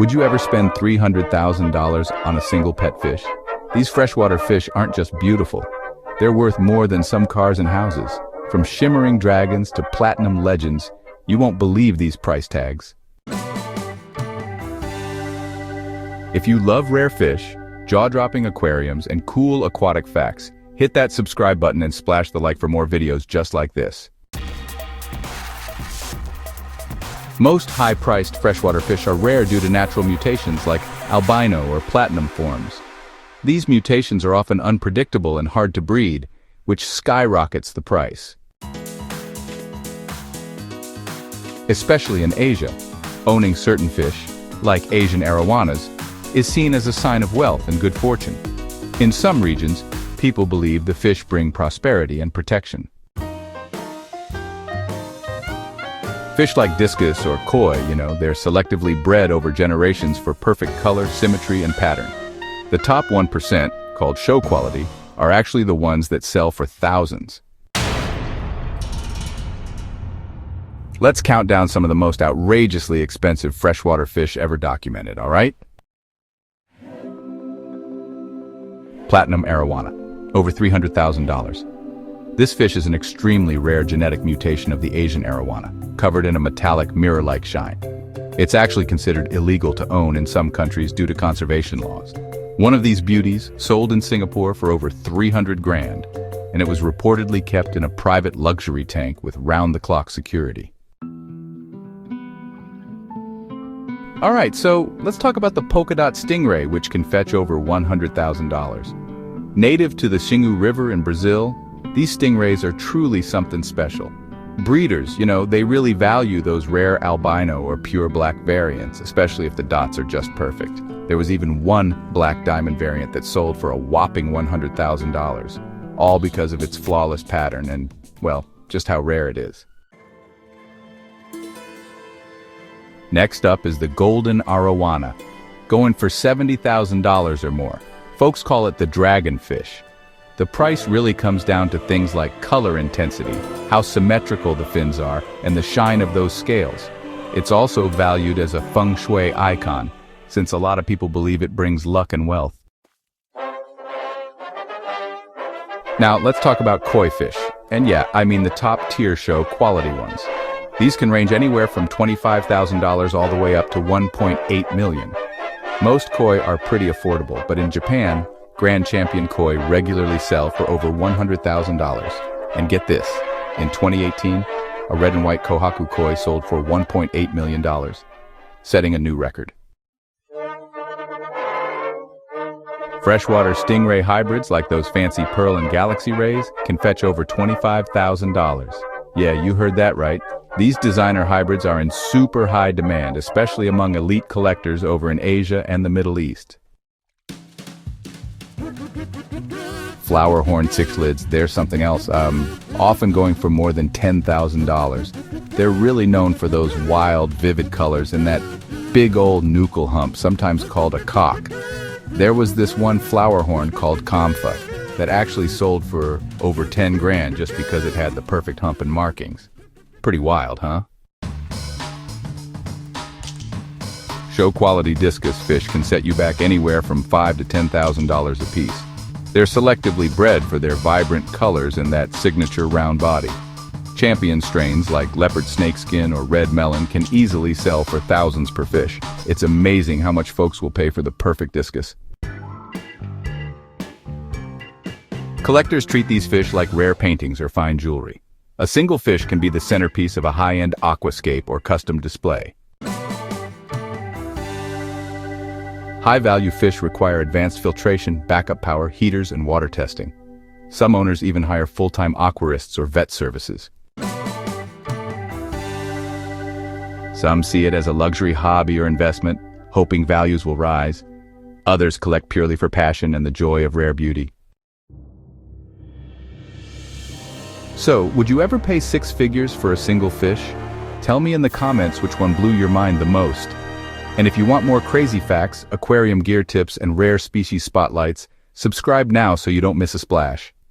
Would you ever spend $300,000 on a single pet fish? These freshwater fish aren't just beautiful. They're worth more than some cars and houses. From shimmering dragons to platinum legends, you won't believe these price tags. If you love rare fish, jaw-dropping aquariums, and cool aquatic facts, hit that subscribe button and splash the like for more videos just like this. Most high-priced freshwater fish are rare due to natural mutations like albino or platinum forms. These mutations are often unpredictable and hard to breed, which skyrockets the price. Especially in Asia, owning certain fish, like Asian Arowanas, is seen as a sign of wealth and good fortune. In some regions, people believe the fish bring prosperity and protection. Fish like discus or koi, they're selectively bred over generations for perfect color, symmetry, and pattern. The top 1%, called show quality, are actually the ones that sell for thousands. Let's count down some of the most outrageously expensive freshwater fish ever documented, all right? Platinum arowana, over $300,000. This fish is an extremely rare genetic mutation of the Asian arowana, covered in a metallic mirror-like shine. It's actually considered illegal to own in some countries due to conservation laws. One of these beauties sold in Singapore for over 300 grand, and it was reportedly kept in a private luxury tank with round-the-clock security. All right, so let's talk about the polka dot stingray, which can fetch over $100,000. Native to the Xingu River in Brazil, these stingrays are truly something special. Breeders, they really value those rare albino or pure black variants, especially if the dots are just perfect. There was even one black diamond variant that sold for a whopping $100,000, all because of its flawless pattern and, well, just how rare it is. Next up is the golden arowana, going for $70,000 or more. Folks call it the dragonfish. The price really comes down to things like color intensity, how symmetrical the fins are, and the shine of those scales. It's also valued as a feng shui icon, since a lot of people believe it brings luck and wealth. Now, let's talk about koi fish. And yeah, I mean the top-tier show quality ones. These can range anywhere from $25,000 all the way up to $1.8 million. Most koi are pretty affordable, but in Japan, Grand Champion koi regularly sell for over $100,000. And get this, in 2018, a red and white kohaku koi sold for $1.8 million, setting a new record. Freshwater stingray hybrids like those fancy pearl and galaxy rays can fetch over $25,000. Yeah, you heard that right. These designer hybrids are in super high demand, especially among elite collectors over in Asia and the Middle East. Flower horn cichlids, they're something else, often going for more than $10,000. They're really known for those wild, vivid colors and that big old nuchal hump, sometimes called a cock. There was this one flower horn called Kampfa that actually sold for over 10 grand just because it had the perfect hump and markings. Pretty wild, huh? Show quality discus fish can set you back anywhere from $5,000 to $10,000 a piece. They're selectively bred for their vibrant colors and that signature round body. Champion strains like leopard snakeskin or red melon can easily sell for thousands per fish. It's amazing how much folks will pay for the perfect discus. Collectors treat these fish like rare paintings or fine jewelry. A single fish can be the centerpiece of a high-end aquascape or custom display. High-value fish require advanced filtration, backup power, heaters, and water testing. Some owners even hire full-time aquarists or vet services. Some see it as a luxury hobby or investment, hoping values will rise. Others collect purely for passion and the joy of rare beauty. So, would you ever pay 6 figures for a single fish? Tell me in the comments which one blew your mind the most. And if you want more crazy facts, aquarium gear tips, and rare species spotlights, subscribe now so you don't miss a splash.